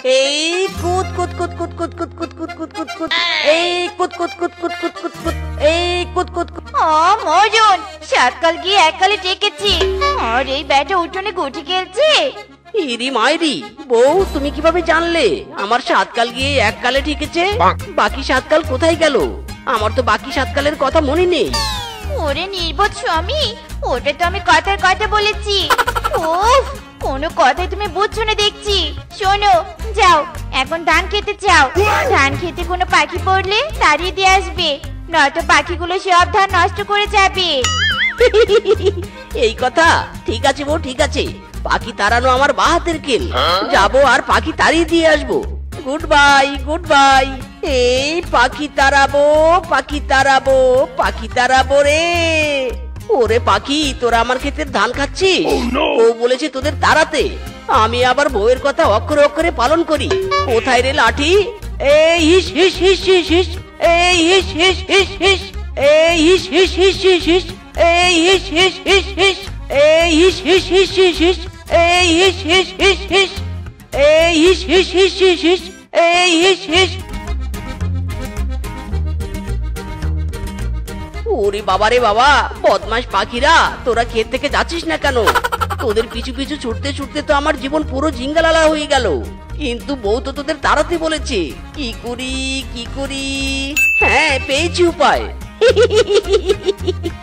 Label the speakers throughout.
Speaker 1: এই কুত কুত কুত কুত কুত কুত কুত কুত কুত কুত কুত এই কুত কুত কুত কুত কুত কুত কুত এই কুত কুত কুত।
Speaker 2: মজন, সাতকাল গিয়ে এককালে টেকেছি, আর এই ব্যাটা উঠোনে গুটি খেলছে।
Speaker 1: ইরি মাইরি, বউ তুমি কিভাবে জানলে আমার সাতকাল গিয়ে এককালে ঠিকেছে? বাকি সাতকাল কোথায় গেল? আমার তো বাকি সাতকালের কথা মনে নেই।
Speaker 2: ওরে নির্বোধ স্বামী, ওটা তো আমি কথার কথা বলেছি। ওফ, কোনো কথাই তুমি বুঝছো না দেখছি। শোনো, যাও এখন ধান খেতে যাও। ধান খেতে কোনো পাখি পড়লে তাড়িয়ে দিয়ে আসবে, নয়তো পাখিগুলো সব ধান নষ্ট করে যাবে।
Speaker 1: এই কথা? ঠিক আছে বউ, ঠিক আছে। পাখি তাড়ানো আমার বাহাতের খেল। যাবো আর পাখি তাড়িয়ে দিয়ে আসবো। Good bye, good bye. এই পাখি তাড়াবো, পাখি তাড়াবো, পাখি তাড়াবো রে। ওরে পাখি, তোরা আমার ক্ষেতের ধান খাচ্ছিস? ও বলেছে তোদের তাড়াতে, আমি আবার বউয়ের কথা অক্ষরে অক্ষরে পালন করি। কোথায় রে লাঠি? এই হিস হিস হিস হিস হিস, এই হিস হিস হিস হিস, এই হিস হিস হিস হিস হিস, এই হিস হিস হিস হিস, এই হিস হিস হিস হিস হিস, এই হিস হিস হিস হিস, এই হিস হিস হিস হিস হিস, এই হিস হিস। ওরে বাবা রে বাবা, বদমাশ পাখিরা, তোরা ক্ষেত থেকে যাচ্ছিস না কেন? তোদের পিছু পিছু ছুটতে ছুটতে তো আমার জীবন পুরো ঝিঙ্গালালা হয়ে গেল। কিন্তু বউ তো তোদের তাড়াতে বলেছে। কি করি কি করি? হ্যাঁ, পেয়েছি উপায়।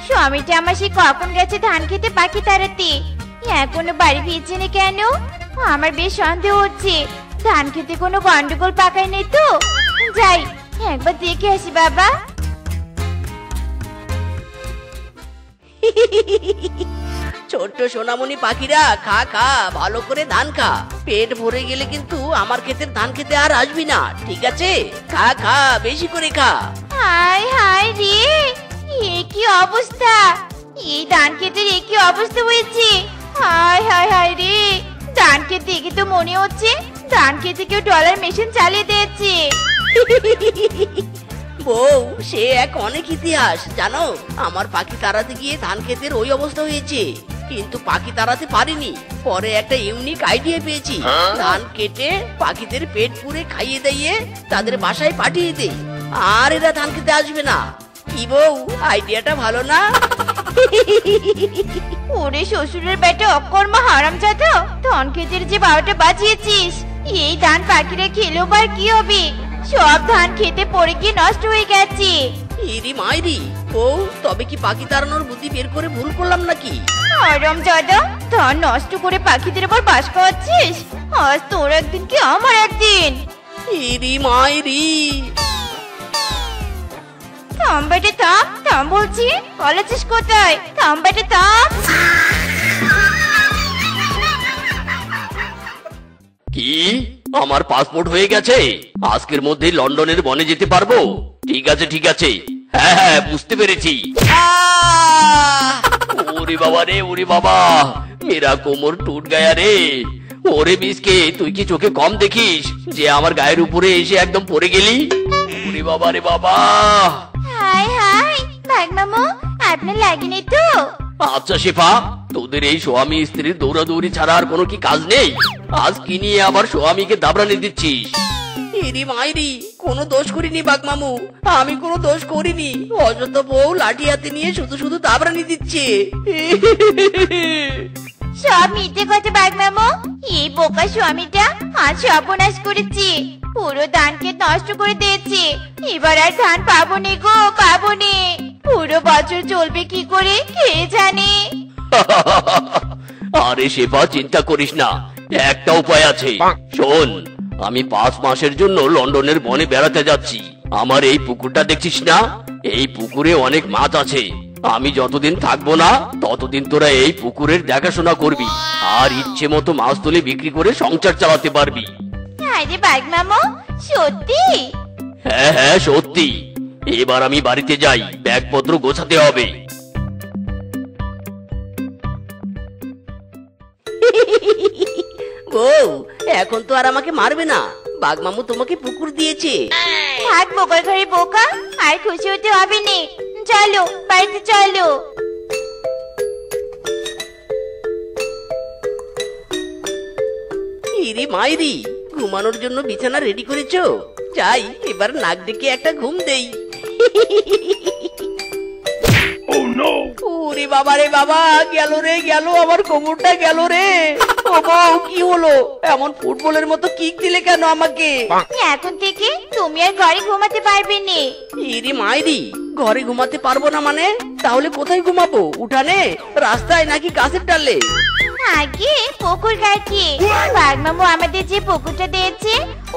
Speaker 2: স্বামীটা আমার সে কখন গেছে ধান খেতে পাখি তাড়াতে, এখনো বাড়ি ফিরছে না কেন? আমার বেশ সন্দেহ হচ্ছে ধান খেতে কোনো গন্ডগোল পাকায় নেই তো। যাই একবার দেখে আসি বাবা।
Speaker 1: ছোট্ট সোনামণি পাখিরা, খা খা, ভালো করে ধান খা। পেট ভরে গেলে কিন্তু আমার ক্ষেতের ধান খেতে আর আসবি না, ঠিক আছে? খা খা, বেশি করে খা।
Speaker 2: হায় হায় রে, এ কি অবস্থা! এই ধান খেতের এ কি অবস্থা হয়েছে! হায় হায় হায় রে, ধান খেতে দেখে তো মনে হচ্ছে ধান খেতে কেউ ডলার মেশিন চালিয়ে দিয়েছে।
Speaker 1: বউ, সে এক অনেক ইতিহাস জানো। আমার পাখি তাড়াতে গিয়ে ধান ক্ষেতের ওই অবস্থা হয়েছে, কিন্তু পাখি তাড়াতে পারিনি। পরে একটা ইউনিক আইডিয়া পেয়েছি। ধান কেটে পাখিদের পেট পুরে খাইয়ে দিয়ে তাদের বাসায় পাঠিয়ে দেই, আর এরা ধান খেতে আসবে না। কি বউ, আইডিয়াটা ভালো না?
Speaker 2: ওরে শ্বশুরের বেটা অকর্মা হারামজাদা, ধান খেতের যে 12টা বাজিয়েছিস, এই ধান পাখিরা খেলেও বা কি হবে? সব ধান খেতে পড়ে গিয়ে নষ্ট হয়ে গেছে।
Speaker 1: ইরি মাইরি, বউ তবে কি পাখি তাড়ানোর বুদ্ধি বের করে ভুল করলাম নাকি?
Speaker 2: হারামজাদা, ধান নষ্ট করে পাখিদের আবার বাস খাওয়াচ্ছিস? আজ তোর একদিন কি আমার একদিন।
Speaker 1: ইরি মাইরি।
Speaker 2: থাম বেটে থাম, থাম বলছি, পালাচ্ছিস কোথায়? থাম বেটে থাম।
Speaker 1: কি, আমার পাসপোর্ট হয়ে গেছে? আজকের মধ্যেই লন্ডনের বনে যেতে পারবো? ঠিক আছে ঠিক আছে, হ্যাঁ হ্যাঁ, বুঝতে পেরেছি। ওরে বাবা রে, ওরে বাবা, মেরা কোমর টুট গায়া রে। ওরে মিসকে, তুই কি চোখে কম দেখিস যে আমার গায়ের উপরে এসে একদম পড়ে গেলি? ওরে বাবা রে বাবা।
Speaker 2: হাই হাই, ভাগ মামু, আপনার লাগেনি তো?
Speaker 1: আচ্ছা শেফা, তোদের এই স্বামী স্ত্রীর দৌড়াদৌড়ি ছাড়া আর কোনো কি কাজ নেই? আজ কি নিয়ে আবার স্বামীকে দাবরানি দিচ্ছিস? ইরি মাইরি, কোনো দোষ করিনি বাগমামু, আমি কোনো দোষ করিনি। অযথ বউ লাঠি হাতে নিয়ে শুধু শুধু দাবরানি দিচ্ছে।
Speaker 2: সব মিথ্যে কথা ভাগ মামু। এই বোকা স্বামীটা আজ সর্বনাশ করেছে, পুরো ধানকে নষ্ট করে দিয়েছে। এবার আর ধান পাবো নে গো, পাবো নে। পুরো বছর চলবে কি করে কে জানে।
Speaker 1: আরে শেফা, চিন্তা করিস না, একটা উপায় আছে। শোন, আমি 5 মাসের জন্য লন্ডনের বনে বেড়াতে যাচ্ছি। আমার এই পুকুরটা দেখছিস না? এই পুকুরে অনেক মাছ আছে। আমি যতদিন থাকবো না ততদিন তোরা এই পুকুরের দেখাশোনা করবি, আর ইচ্ছে মতো মাছ তুলে বিক্রি করে সংসার চালাতে পারবি।
Speaker 2: আরে ভাগ মামু, সত্যি?
Speaker 1: হ্যাঁ হ্যাঁ, সত্যি। এবার আমি বাড়িতে যাই, ব্যাগপত্র গোছাতে হবে। বউ, এখন তো আর আমাকে মারবে না। বাঘমামু তোমাকে পুকুর দিয়েছে।
Speaker 2: থাক বোকার ঘরে বোকা, আর খুশি হতে হবে নে। চলো বাড়িতে চলো।
Speaker 1: ইরি মাইরি, ঘুমানোর জন্য বিছানা রেডি করেছো? যাই, এবার নাক ডেকে একটা ঘুম দেই। ওরে বাবা রে বাবা, গেল রে গেল, আমার কোমরটা গেল রে। ও বউ, কি হলো? এমন ফুটবলের মতো কিক দিলে কেন আমাকে?
Speaker 2: এখন থেকে তুমি আর ঘরে ঘুমাতে পারবে না।
Speaker 1: ইরি মাইরি, ঘরে ঘুমাতে পারবো না মানে? তাহলে কোথায় ঘুমাবো? উঠানে, রাস্তায়, নাকি গাছের ডালে?
Speaker 2: আগে পুকুর ঘাটে। বাঘমামু আমাদের যে পুকুরটা দিয়েছে,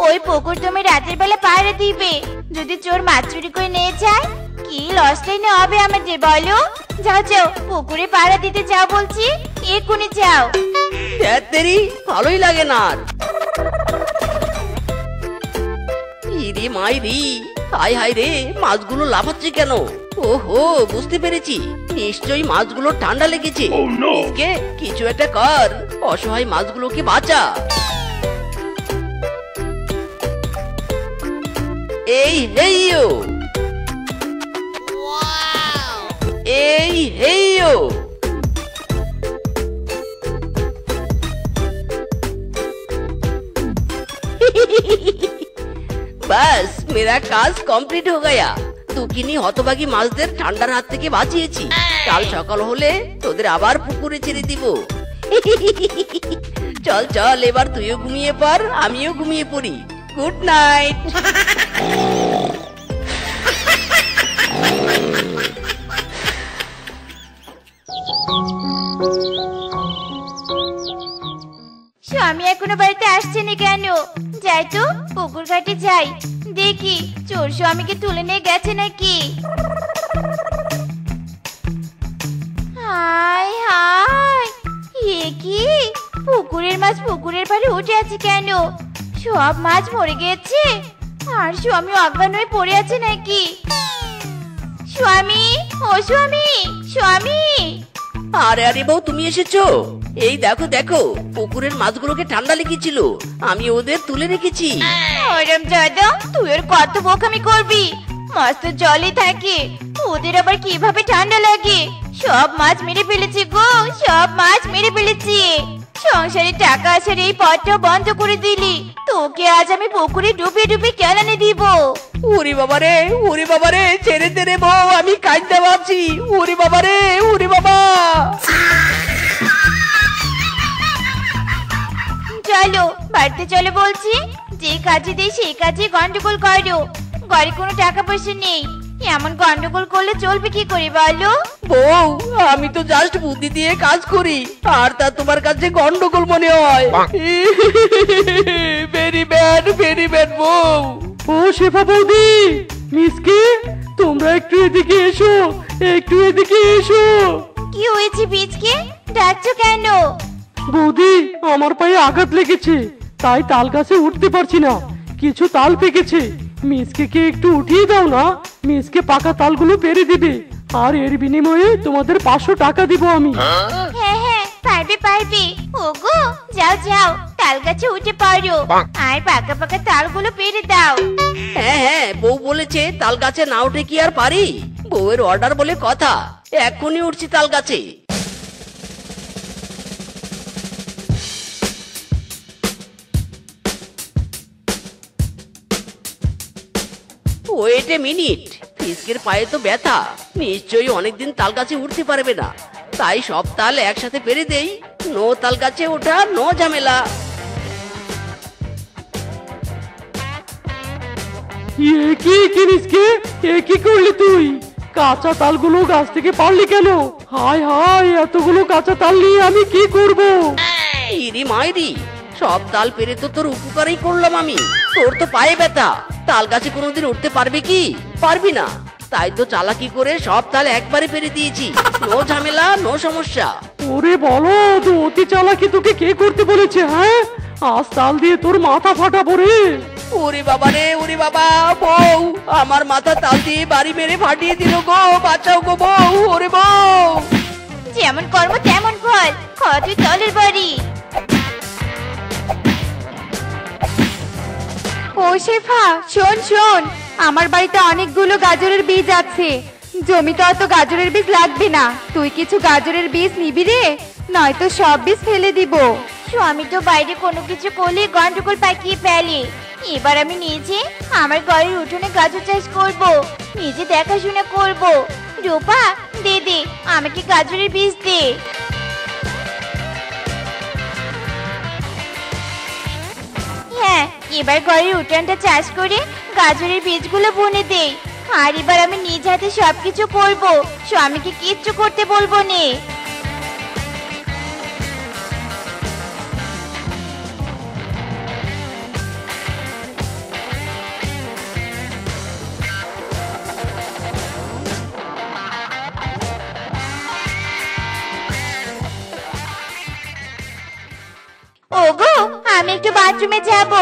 Speaker 2: ওই পুকুর তুমি রাতের বেলা পাহারা দিবে। যদি চোর মাছ চুরি করে নিয়ে যায়, কি লসটাই না হবে আমাদের, বলো? যাও যাও, পুকুরে পাহারা দিতে যাও বলছি, এক্ষুনি যাও।
Speaker 1: তেরি, ভালোই লাগে না আর। ইরি মাইরি, হাই হাই রে, মাছগুলো লাফাচ্ছে কেন? ওহো, বুঝতে পেরেছি, নিশ্চয়ই মাছগুলো ঠান্ডা লেগেছে। মিসকে, কিছু একটা কর, অসহায় মাছগুলোকে বাঁচা। এই হেইয়ো, এই হেইয়ো। बस मेरा কাজ কমপ্লিট हो गया। দুকিনি হতভাগী মাছদের ঠান্ডার হাত থেকে বাঁচিয়েছি। কাল সকাল হলে তোদের আবার পুকুরে ছেড়ে দিব। চল চল, এবার তুইও ঘুমিয়ে পড়, আমিও ঘুমিয়ে পড়ি। Good night.
Speaker 2: স্বামী এখনো বাড়িতে আসছে না কেন? যাই তো, পুকুর ঘাটে যাই, দেখি চোর স্বামীকে তুলে নিয়ে গেছে নাকি। হায় হায়, এ কি? পুকুরের মাছ পুকুরের পাড়ে উঠে আছে কেন? সব মাছ মরে গেছে, আর স্বামী অজ্ঞান হয়ে পড়ে আছে নাকি? স্বামী, ও স্বামী, স্বামী।
Speaker 1: আরে আরে বউ, তুমি এসেছো? এই দেখো দেখো, পুকুরের মাছগুলোকে ঠান্ডা লেগেছিল, আমি ওদের তুলে রেখেছি।
Speaker 2: ওরম দাদা, তুই ওর কত বোকামি করবি? মাছ তো জলে থাকে, ওদের আবার কিভাবে ঠান্ডা লাগে? সব মাছ মেরে ফেলেছি গো, সব মাছ মেরে ফেলেছি। সংসারে টাকা আসার এই পথটা বন্ধ করে দিলি, তোকে আজ আমি পুকুরে ডুবে ডুবে কেলানে দিব।
Speaker 1: ওরে বাবা রে, ওরে বাবা রে, ছেড়ে দে রে বউ, আমি কাঁদতে পারছি। ওরে বাবা রে, ওরে বাবা।
Speaker 2: চলো বাড়িতে চলো বলছি, যে কাজে দেই সেই কাজে গন্ডগোল করো। ঘরে কোনো টাকা পয়সা নেই, এমন গন্ডগোল করলে চলবে কি করে বলো?
Speaker 1: বউ, আমি তো জাস্ট বুদ্ধি দিয়ে কাজ করি, আর তা তোমার কাছে গন্ডগোল মনে হয়। ভেরি ব্যাড বউ।
Speaker 3: ও শেফা বৌদি, মিসকে, তোমরা একটু এদিকে এসো, একটু এদিকে এসো।
Speaker 2: কি হয়েছে বীজকে? ডাকছো কেন?
Speaker 3: বৌদি, আমার পায়ে আঘাত লেগেছে, তাই তাল গাছে উঠতে পারছি না। কিছু তাল পেকেছে, মিসকে কে একটু উঠিয়ে দাও না। মিসকে পাকা তালগুলো পেরে দিবে, আর এর বিনিময়ে তোমাদের 500 টাকা দিব আমি।
Speaker 2: হ্যাঁ হ্যাঁ, পারবে পারবে। ওগো, যাও যাও, তাল গাছে উঠে পড়ো, আর পাকা পাকা তালগুলো পেরে দাও।
Speaker 1: হ্যাঁ হ্যাঁ, বউ বলেছে তাল গাছে না উঠে কি আর পারি? বউয়ের অর্ডার বলে কথা, এক্ষুনি উঠছি তাল গাছে। ওয়েট এ মিনিট, ফিসকের পায়ে তো ব্যথা, নিশ্চয়ই অনেকদিন তাল গাছে উঠতে পারবে না। তাই সব তাল একসাথে পেরে দেই, নো তাল গাছে ওঠা, নো ঝামেলা।
Speaker 3: কি মিসকে, কি করলি তুই? কাঁচা তালগুলো গাছ থেকে পারলি কেন? হায় হায়, এতগুলো কাঁচা তাল নিয়ে আমি কি করব?
Speaker 1: ইরি মাইরি, সব তাল পেরে তো তোর উপকারই করলাম আমি। তোর তো পায়ে ব্যথা, তাল গাছে কোনোদিন উঠতে পারবি কি? পারবি না। তাই তো চালাকি করে সব তাল একবারে পেরে দিয়েছি, নো ঝামেলা, নো সমস্যা।
Speaker 3: ওরে বলো, তো অতি চালাকি তোকে কে করতে বলেছে? হ্যাঁ, আজ তাল দিয়ে তোর মাথা ফাটাবো রে।
Speaker 1: ওরে বাবা রে, ওরে বাবা, বউ আমার মাথা তাল দিয়ে বাড়ি মেরে ফাটিয়ে দিল গো, বাঁচাও গো বউ। ওরে বউ,
Speaker 2: যেমন কর্ম তেমন ফল, কত তলের বাড়ি।
Speaker 4: ও শেফা, শোন শোন, আমার বাড়িতে অনেকগুলো গাজরের বীজ আছে, জমিতে অত গাজরের বীজ লাগবে না। তুই কিছু গাজরের বীজ নিবি রে, নয়তো সব বীজ ফেলে দিব।
Speaker 2: স্বামী তো বাইরে কোনো কিছু করলে গন্ডগোল পাকিয়ে ফেলে। এবার আমি নিজে আমার ঘরের উঠোনে গাজর চাষ করব, নিজে দেখাশোনা করব। রূপা, দে দে আমাকে গাজরের বীজ দে। হ্যাঁ, এবার ঘরের উঠানটা চাষ করে গাজরের বীজগুলো বুনে দেই। আর এবার আমি নিজ হাতে সবকিছু করব, স্বামীকে কিচ্ছু করতে বলবো নে। ওগো, আমি একটু বাথরুমে যাব।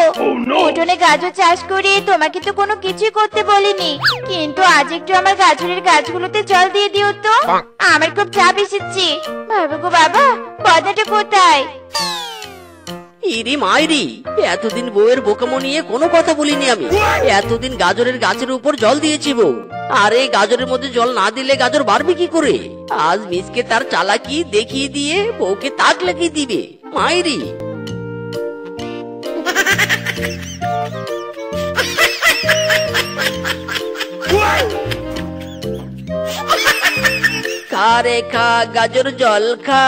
Speaker 2: উঠোনে গাজর চাষ করে তোমাকে তো কোনো কিছুই করতে বলিনি, কিন্তু আজ একটু আমার গাজরের গাছগুলোতে জল দিয়ে দিও তো। আমার খুব চাপ এসেছে। বাবা গো বাবা, বদাটা কোথায়?
Speaker 1: ইরি মাইরি, এতদিন বউয়ের বোকামো নিয়ে কোনো কথা বলিনি আমি। এতদিন গাজরের গাছের উপর জল দিয়েছি বউ, আর এই গাজরের মধ্যে জল না দিলে গাজর বাড়বে কি করে? আজ মিসকে তার চালাকি দেখিয়ে দিয়ে বউকে তাক লাগিয়ে দিবে মাইরি। খা রে খা গাজর জল খা,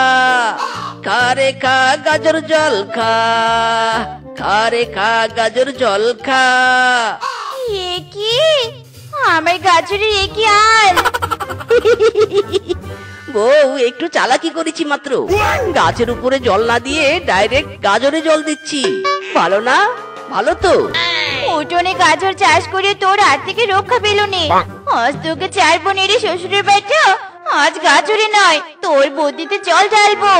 Speaker 1: খা রে খা গাজর জল খা, খা রে খা গাজর জল খা।
Speaker 2: এ কি, আমার গাজরের এ কি আল?
Speaker 1: বউ একটু চালাকি করেছি মাত্র, গাছের উপরে জল না দিয়ে ডাইরেক্ট গাজরে জল দিচ্ছি। ভালো না? ভালো তো?
Speaker 2: উঠোনে গাজর চাষ করে তোর হাত থেকে রক্ষা পেল নে। আজ তোকে চার বোনের শ্বশুরের বেটা, আজ গাজরে নয় তোর বুদ্ধিতে জল ঢালবো।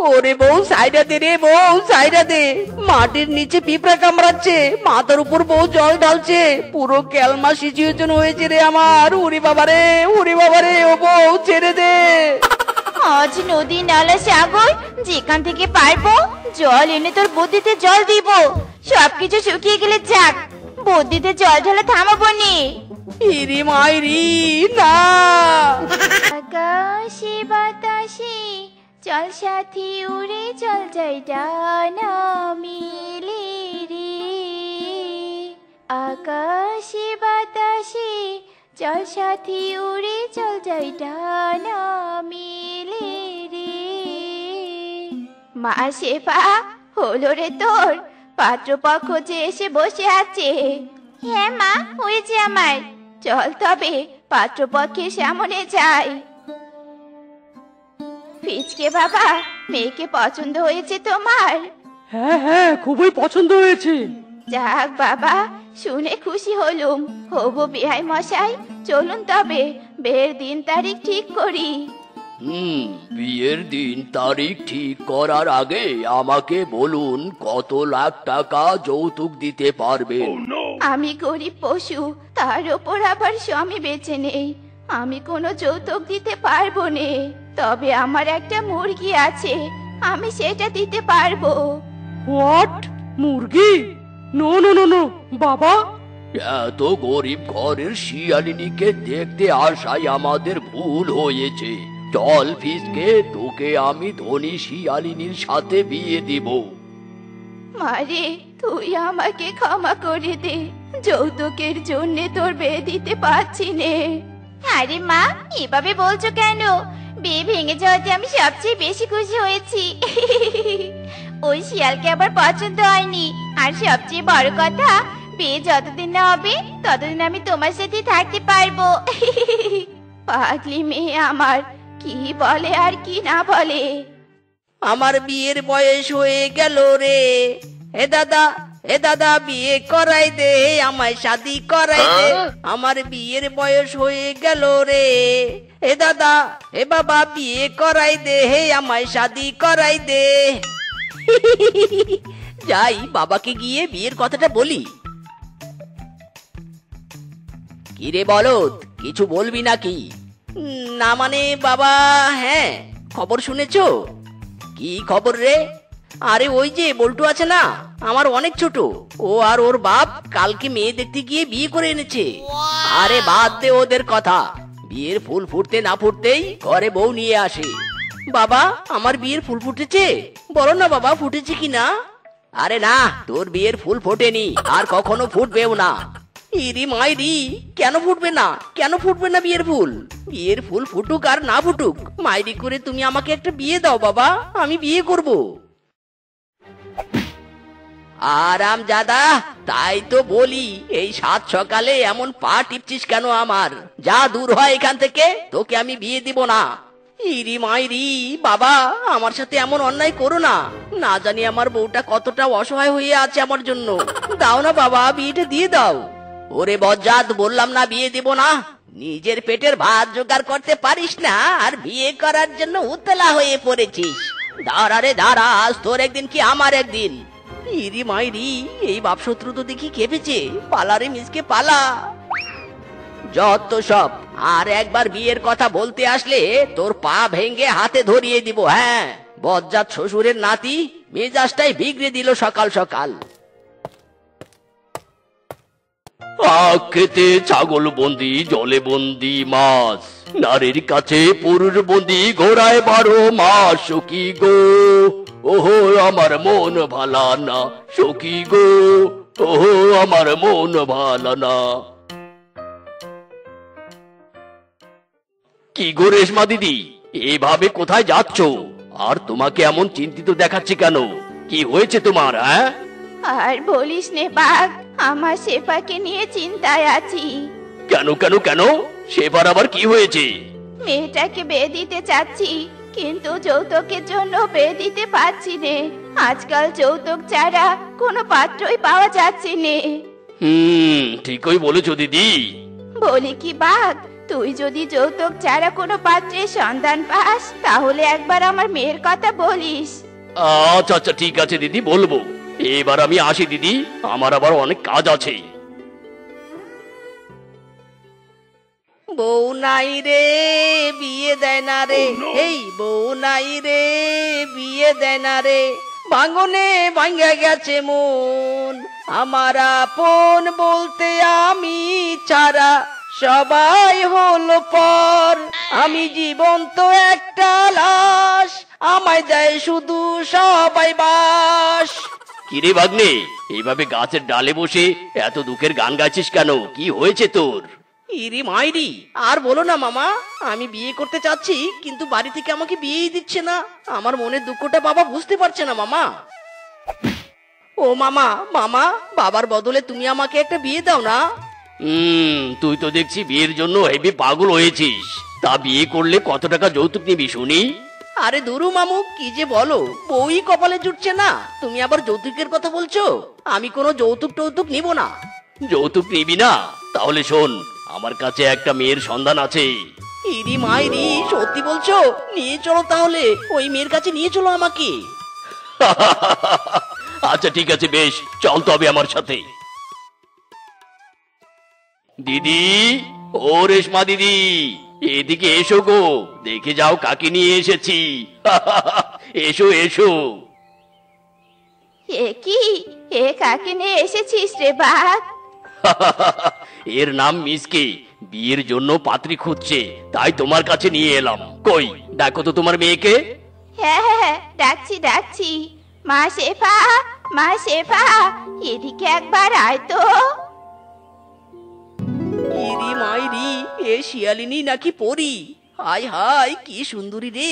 Speaker 1: ওরে বউ সাইডা দে রে, বউ সাইডা দে। মাটির নিচে পিঁপড়া কামড়াচ্ছে, মাথার উপর বউ জল ঢালছে, পুরো ক্যালমা সিচুয়েশন হয়েছে রে আমার। উরি বাবারে, উরি বাবারে, ও বউ ছেড়ে দে।
Speaker 2: আজ নদী নালা সাগর যেখান থেকে পারবো জল এনে তোর বুদ্ধিতে জল দিব। সবকিছু শুকিয়ে গেলে যাক, বুদ্ধিতে জল ঢালা থামাবো নি।
Speaker 1: ইরি মাইরি না।
Speaker 2: আকাশে বাতাসে চল সাথী উড়ে চল যাই ডানা মিলে রে। আকাশে বাতাসে চল সাথী উড়ে চল যাই ডানা মিলে রে। মা শেফা, হলো রে তোর? পাত্রপক্ষ যে এসে বসে আছে। হ্যাঁ মা, হয়েছে আমার। চল তবে পাত্রপক্ষের সামনে যাই। ফিচকে বাবা, মেয়েকে পছন্দ হয়েছে তোমার?
Speaker 3: হ্যাঁ হ্যাঁ, খুবই পছন্দ হয়েছে।
Speaker 2: যাক বাবা, শুনে খুশি হলুম। হবু বিহাই মশাই, চলুন তবে বিয়ের দিন তারিখ ঠিক করি।
Speaker 1: বিয়ের দিন তারিখ ঠিক করার আগে আমাকে বলুন কত লাখ টাকা যৌতুক দিতে পারবেন?
Speaker 2: আমি গরিব পশু, তার উপর আবার স্বামী বেঁচে নেই। আমি কোনো যৌতুক দিতে পারবো নে, তবে আমার একটা মুরগি আছে, আমি সেটা দিতে পারবো।
Speaker 3: হোয়াট? মুরগি? নো নো নো নো বাবা।
Speaker 1: এত গরিব ঘরের শিয়ালিনীকে দেখতে আসাই আমাদের ভুল হয়েছে। চল ফিসকে, তোকে আমি ধনী শিয়ালিনীর সাথে বিয়ে দিব।
Speaker 2: মারে, তুই আমাকে ক্ষমা করে দে, যৌতুকের জন্য তোর বিয়ে দিতে পারছি নে। আরে মা, এভাবে বলছো কেন? বিয়ে ভেঙে যাওয়াতে আমি সবচেয়ে বেশি খুশি হয়েছি। ওই শিয়ালকে আবার পছন্দ হয়নি। আর সবচেয়ে বড় কথা, বিয়ে যতদিন না হবে ততদিন আমি তোমার সাথে থাকতে পারবো। পাগলি মেয়ে আমার, কি বলে আর কি না বলে।
Speaker 1: আমার বিয়ের বয়স হয়ে গেল রে। এ দাদা, এ দাদা বিয়ে করাই দে, আমায় শাদি করাই দে। আমার বিয়ের বয়স হয়ে গেল রে। এ দাদা, এ বাবা বিয়ে করাই দে, আমায় শাদি করাই দে। যাই বাবাকে গিয়ে বিয়ের কথাটা বলি। কিরে বলদ, কিছু বলবি নাকি? না মানে বাবা, হ্যাঁ খবর শুনেছো? কি খবর রে? আরে ওই যে বল্টু আছে না, আমার অনেক ছোট, ও আর ওর বাপ কালকে মেয়ে দেখতে গিয়ে বিয়ে করে এনেছে। আরে বাদ দে ওদের কথা, বিয়ের ফুল ফুটতে না ফুটতেই ঘরে বউ নিয়ে আসে। বাবা আমার বিয়ের ফুল ফুটেছে? বলো না বাবা, ফুটেছে কিনা? আরে না, তোর বিয়ের ফুল ফোটেনি, আর কখনো ফুটবেও না। ইরি মাইরি, কেন ফুটবে না? কেন ফুটবে না বিয়ের ফুল? বিয়ের ফুল ফুটুক আর না ফুটুক, মাইরি করে তুমি আমাকে একটা বিয়ে দাও বাবা, আমি বিয়ে করব। আরাম জাদা, তাই তো বলি, এই সাত সকালে এমন পা টিপছিস কেন আমার? যা দূর হয় এখান থেকে, তোকে আমি বিয়ে দিব না। ইরি মাইরি, বাবা আমার সাথে এমন অন্যায় করো না। না জানি আমার বউটা কতটা অসহায় হয়ে আছে আমার জন্য। দাও না বাবা, বিয়েটা দিয়ে দাও। ওরে বজ্জাত, বললাম না বিয়ে দিব না। নিজের পেটের ভাত জোগাড় করতে পারিস না, আর বিয়ে করার জন্য উতলা হয়ে পড়েছিস। দাঁড়া রে দাঁড়া, আজ তোর একদিন কি আমার একদিন। ইরি মাইরি, এই বাপ শত্রু তো দেখি খেপেছে। পালা রে মিসকে পালা। যত সব, আর একবার বিয়ের কথা বলতে আসলে তোর পা ভেঙে হাতে ধরিয়ে দিব। হ্যাঁ, বজ্জাত শ্বশুরের নাতি, মেজাজটাই বিগড়ে দিল সকাল সকাল।
Speaker 5: খেতে ছাগল বন্দি, জলে বন্দি মাছ, নারীর কাছে পুরুষ বন্দি, ঘোড়ায় 12 মাস। সখী গো, ওহো আমার মন ভালা না। সখী গো, ওহো আমার মন ভালা না। কি গো রেশমা দিদি, এইভাবে কোথায় যাচ্ছ? আর তোমাকে এমন চিন্তিত দেখাচ্ছে কেন? কি হয়েছে তোমার? হ্যাঁ,
Speaker 2: আর বলিস নে বাঘ, আমার শেফাকে নিয়ে চিন্তায় আছি।
Speaker 5: কেন কেন কেন? সেবার আবার কি হয়েছে?
Speaker 2: মেয়েটাকে বিয়ে দিতে চাচ্ছি, কিন্তু যৌতুকের জন্য বিয়ে দিতে পারছি নে। আজকাল যৌতুক ছাড়া কোনো পাত্রই পাওয়া যাচ্ছে নে।
Speaker 5: ঠিকই বলেছো দিদি।
Speaker 2: বলি কি বাঘ, তুই যদি যৌতুক ছাড়া কোনো পাত্রের সন্ধান পাস, তাহলে একবার আমার মেয়ের কথা বলিস।
Speaker 5: আচ্ছা আচ্ছা, ঠিক আছে দিদি, বলবো। এবার আমি আসি দিদি, আমার আবার অনেক কাজ আছে।
Speaker 1: বউ নাই রে, বিয়ে দেয় না রে। এই বউ নাই রে, বিয়ে দেয় না রে। ভাঙনে ভাঙ্গা গেছে মন, আমার আপন বলতে আমি ছাড়া সবাই হলো পর। আমি জীবন্ত একটা লাশ, আমায় দেয় শুধু সবাই বাস।
Speaker 5: কিরে ভাগ্নে, এইভাবে গাছের ডালে বসে এত দুঃখের গান গাইছিস কেন? কি হয়েছে তোর?
Speaker 1: ইরি মাইরি, আর বলো না মামা, আমি বিয়ে করতে চাচ্ছি, কিন্তু বাড়ি থেকে আমাকে বিয়েই দিচ্ছে না। আমার মনের দুঃখটা বাবা বুঝতে পারছে না মামা। ও মামা, মামা, বাবার বদলে তুমি আমাকে একটা বিয়ে দাও না।
Speaker 5: তুই তো দেখছি বিয়ের জন্য হেবি পাগল হয়েছিস। তা বিয়ে করলে কত টাকা যৌতুক নিবি শুনি?
Speaker 1: আরে দুরু মামু, কি যে বলো, বউই কপালে জুটছে না, তুমি আবার যৌতুকের কথা বলছো। আমি কোনো যৌতুক টৌতুক নিব না।
Speaker 5: যৌতুক নিবি না? তাহলে শোন, আমার কাছে একটা মেয়ের সন্ধান আছে।
Speaker 1: ইরি মাইরি, সত্যি বলছো? নিয়ে চলো তাহলে, ওই মেয়ের কাছে নিয়ে চলো আমাকে।
Speaker 5: আচ্ছা ঠিক আছে, বেশ, চল তবে আমার সাথে। দিদি, ও রেশমা দিদি, এদিকে এসো গো, দেখে যাও কাকে নিয়ে এসেছি। এসো এসো।
Speaker 2: এ কি, এ কাকে নিয়ে এসেছিস রে বাঘ?
Speaker 5: এর নাম মিসকে, বিয়ের জন্য পাত্রী খুঁজছে, তাই তোমার কাছে নিয়ে এলাম। কই দেখো তো তোমার মেয়েকে।
Speaker 2: হ্যাঁ হ্যাঁ, ডাকছি ডাকছি। মা শেফা, মা শেফা, এদিকে একবার আয় তো।
Speaker 1: ইরি মাইরি, এ শিয়ালিনী নাকি পরি? হাই হাই, কি সুন্দরী রে।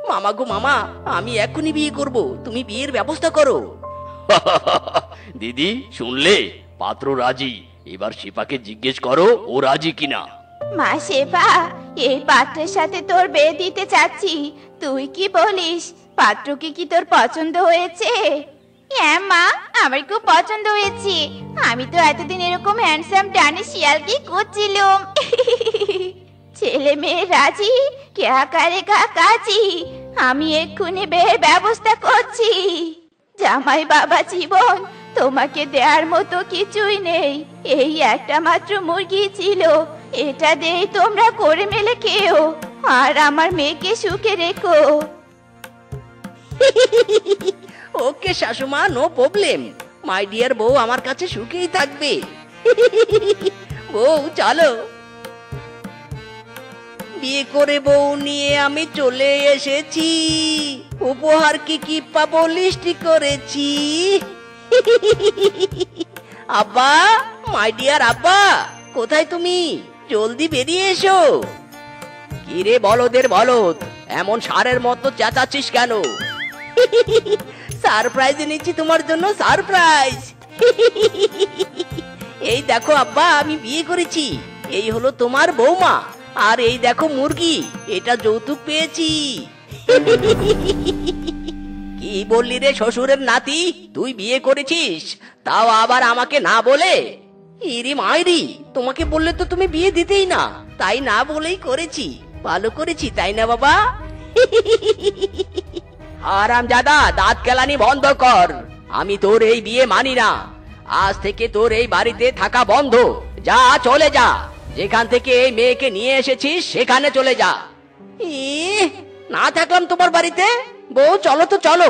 Speaker 1: মামা গো মামা, আমি এখনই বিয়ে করব, তুমি বিয়ের ব্যবস্থা করো।
Speaker 5: দিদি শুনলে, পাত্র রাজি। এবার শিপাকে জিজ্ঞেস করো ও রাজি কিনা।
Speaker 2: মা শেফা, এই পাত্রের সাথে তোর বিয়ে দিতে চাচ্ছি, তুই কি বলিস? পাত্রকে কি তোর পছন্দ হয়েছে? হ্যাঁ মা, আমার খুব পছন্দ হয়েছে। আমি তো এতদিন এরকম হ্যান্ডসাম ডানে শিয়ালকে খুঁজছিলাম। ছেলে মেয়ে রাজি, কেয়া করেগা কাজী। আমি এক্ষুনি বিয়ের ব্যবস্থা করছি। জামাই বাবা জীবন, তোমাকে দেওয়ার মতো কিছুই নেই। এই একটা মাত্র মুরগি ছিল, এটা দিয়ে তোমরা করে মেলে খেও, আর আমার মেয়েকে সুখে রেখো।
Speaker 1: ওকে শাশুমা, নো প্রবলেম। মাই ডিয়ার বউ আমার কাছে সুখেই থাকবে। বউ চলো। বিয়ে করে বউ নিয়ে আমি চলে এসেছি। উপহার কি কি পাবো লিস্টি করেছি। আব্বা, মাই ডিয়ার আব্বা, কোথায় তুমি? জলদি বেরিয়ে এসো। কি রে বলদের বলদ, এমন ষাঁড়ের মতো চেঁচাচ্ছিস কেন? সারপ্রাইজ এনেছি তোমার জন্য, সারপ্রাইজ। এই দেখো আব্বা, আমি বিয়ে করেছি। এই হলো তোমার বৌমা। আর এই দেখো মুরগি, এটা যৌতুক পেয়েছি। কি বললি রে শ্বশুরের নাতি, তুই বিয়ে করেছিস, তাও আবার আমাকে না বলে? ইরি মাইরি, তোমাকে বললে তো তুমি বিয়ে দিতেই না, তাই না বলেই করেছি। ভালো করেছি, তাই না বাবা? হারামজাদা, দাঁত কেলানি বন্ধ কর। আমি তোর এই বিয়ে মানি না। আজ থেকে তোর এই বাড়িতে থাকা বন্ধ। যা, চলে যা। যেখান থেকে এই মেয়েকে নিয়ে এসেছিস সেখানে চলে যা। না থাকলাম তোমার বাড়িতে? বউ, চলো তো চলো।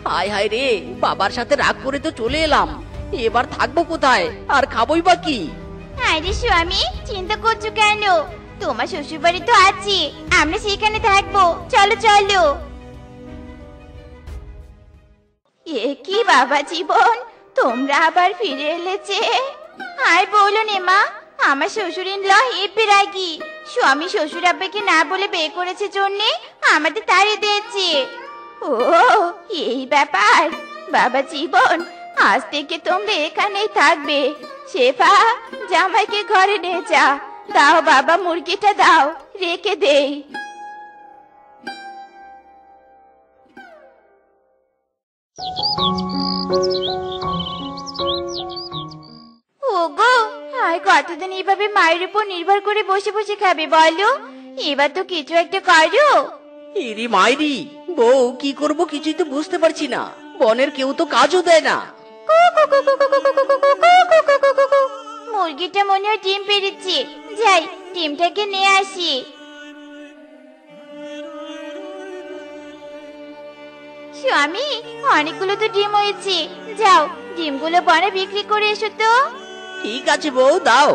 Speaker 1: হায় হায় রে, বাবার সাথে রাগ করে তো চলে এলাম। এবার থাকবো কোথায় আর খাবোই বা কি?
Speaker 2: আরে স্বামী, চিন্তা করছো কেন? তোমার শ্বশুর বাড়ি তো আছে, আমরা সেখানে থাকবো। চলো চলো। এ কি বাবা জীবন, তোমরা আবার ফিরে এলেছে? আর বলো নে মা, আমার শ্বশুর ইন ল হেব্বি রাগী। স্বামী শ্বশুর আব্বাকে না বলে বিয়ে করেছে জন্যে আমাদের তাড়িয়ে দিয়েছে। ও, এই ব্যাপার। বাবা জীবন, আজ থেকে তোমরা এখানেই থাকবে। শেফা, জামাইকে ঘরে নিয়ে যা। দাও বাবা, মুরগিটা দাও, রেখে দেই। ওগো, আর কতদিন এইভাবে মায়ের উপর নির্ভর করে বসে বসে খাবে বলো? এবার তো কিছু একটা করো।
Speaker 1: ইরি মাইরি, বউ, কি করব কিছুই তো বুঝতে পারছি না। বনের কেউ তো কাজও দেয় না।
Speaker 2: মুরগিটা মনে হয় ডিম পেড়েছে, যাই ডিমটাকে নিয়ে আসি। স্বামী, অনেকগুলো তো ডিম হয়েছে, যাও ডিমগুলো বনে বিক্রি করে এসো তো।
Speaker 1: ঠিক আছে বউ, দাও।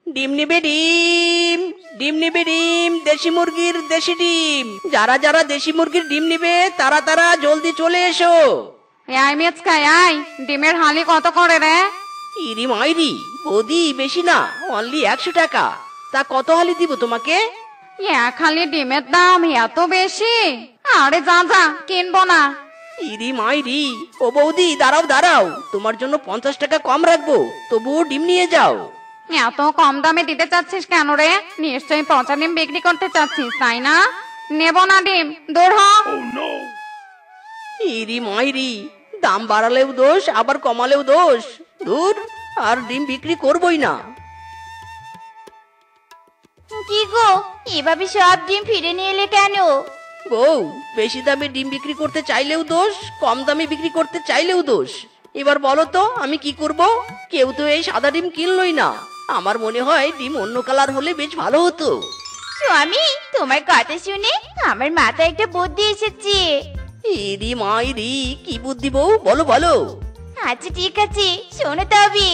Speaker 1: ডিম নিবে ডিম, ডিম নিবে ডিম, দেশি মুরগির দেশি ডিম। যারা যারা দেশি মুরগির ডিম নিবে তারা তারা জলদি চলে এসো।
Speaker 4: এই মেচকাই, আই ডিমের হালি কত করে রে?
Speaker 1: ইরি মাইরি, বৌদি, বেশি না, অনলি 100 টাকা। তা কত হালি দিব তোমাকে?
Speaker 4: এক হালি ডিমের দাম এত বেশি? আরে যা যা, কিনবো না।
Speaker 1: ইরি মাইরি, ও বৌদি, দাঁড়াও দাঁড়াও, তোমার জন্য 50 টাকা কম রাখবো, তবুও ডিম নিয়ে যাও।
Speaker 4: এত কম দামে দিতে চাচ্ছিস কেন রে? নিশ্চয়ই পচা ডিম বিক্রি করতে চাচ্ছিস, তাই না? নেব না ডিম, দূর হ।
Speaker 1: ইরি মাইরি, দাম বাড়ালেও দোষ, আবার কমালেও দোষ। দূর, আর ডিম বিক্রি করবই না।
Speaker 2: কি গো, এভাবে সব ডিম ফিরে নিয়ে এলে কেন?
Speaker 1: বউ, বেশি দামে ডিম বিক্রি করতে চাইলেও দোষ, কম দামে বিক্রি করতে চাইলেও দোষ। এবার বলো তো আমি কি করব? কেউ তো এই সাদা ডিম কিনলই না। আমার মনে হয় ডিম অন্য কালার হলে বেশ ভালো হতো।
Speaker 2: স্বামী, তোমার কথা শুনে আমার মাথায় একটা বুদ্ধি এসেছে।
Speaker 1: ইরি মাইরি, কি বুদ্ধি বউ, বলো বলো।
Speaker 2: আচ্ছা ঠিক আছে, শোনো তবে।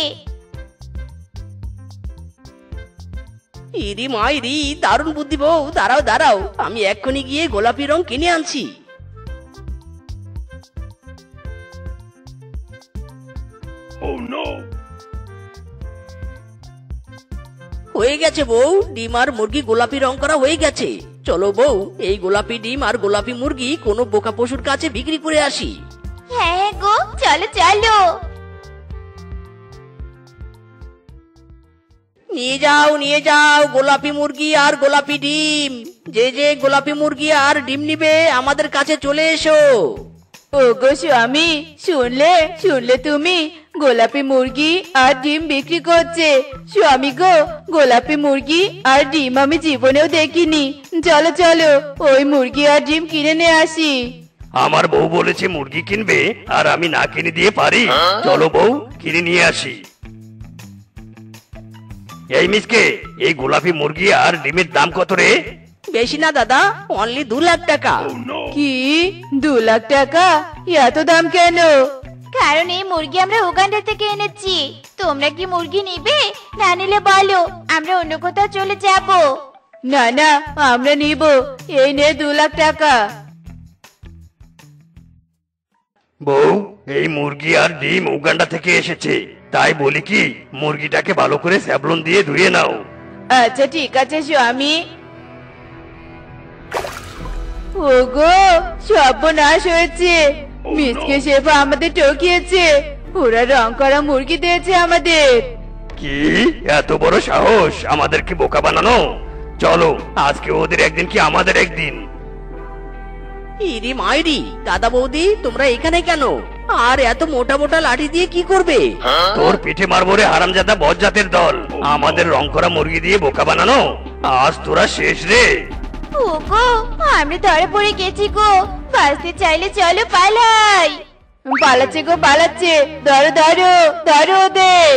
Speaker 1: ইরি মাইরি, দারুণ বুদ্ধি বউ, দাঁড়াও দাঁড়াও, আমি এক্ষুনি গিয়ে গোলাপি রং কিনে আনছি। হয়ে গেছে বউ, ডিম আর মুরগি গোলাপি রং করা হয়ে গেছে। চলো বউ, এই গোলাপি ডিম আর গোলাপি মুরগি কোনো বোকা পশুর কাছে বিক্রি করে আসি।
Speaker 2: হ্যাঁ হ্যাঁ গো, চলো চলো।
Speaker 1: নিয়ে যাও গোলাপি মুরগি আর গোলাপি ডিম। যে যে গোলাপি মুরগি আর ডিম নিবে আমাদের কাছে চলে এসো।
Speaker 2: ওগো স্বামী, শুনলে তুমি? গোলাপি মুরগি আর ডিম বিক্রি করছে। স্বামী গো, গোলাপি মুরগি আর ডিম আমি জীবনেও দেখিনি। চলো চলো, ওই মুরগি আর ডিম কিনে নিয়ে আসি।
Speaker 5: আমার বউ বলেছে মুরগি কিনবে, আর আমি না কিনে দিয়ে পারি? চলো বউ, কিনে নিয়ে আসি। এই মিসকে, এই গোলাপি মুরগি আর ডিমের দাম কত রে?
Speaker 1: বেশি না দাদা, অনলি 2 লাখ টাকা।
Speaker 2: কি 2 লাখ টাকা? এত দাম কেন? কারণ এই মুরগি আমরা উগান্ডা থেকে এনেছি। তোমরা কি মুরগি নিবে? না নিলে বলো, আমরা অন্য কোথাও চলে যাব। না না, আমরা নিব। এই নে 2 লাখ টাকা।
Speaker 5: বউ, এই মুরগি আর ডিম উগান্ডা থেকে এসেছে, তাই বলি কি মুরগিটাকে ভালো করে স্যাবলন দিয়ে ধুয়ে নাও।
Speaker 2: আচ্ছা ঠিক আছে স্বামী। ওগো, সর্বনাশ হয়েছে। মিসকে শেফা আমাদের ঠকিয়েছে। ওরা রং করা মুরগি দিয়েছে আমাদের।
Speaker 5: কি এত বড় সাহস আমাদেরকে বোকা বানানো! চলো, আজকে ওদের একদিন কি আমাদের একদিন।
Speaker 1: ইরি মাইরি, দাদা বৌদি তোমরা এখানে কেন? আর এত মোটা মোটা লাঠি দিয়ে কি করবে?
Speaker 5: তোর পিঠে মারবো রে হারামজাদা বজ্জাতের দল! আমাদের রং করা মুরগি দিয়ে বোকা বানানো, আজ তোরা শেষ রে।
Speaker 2: ওগো, আমরা ধরে পড়ে গেছি গো। বাঁচতে চাইলে চলো পালাই। পালাচ্ছে গো, পালাচ্ছে। ধরো ধরো ধরো ওদের।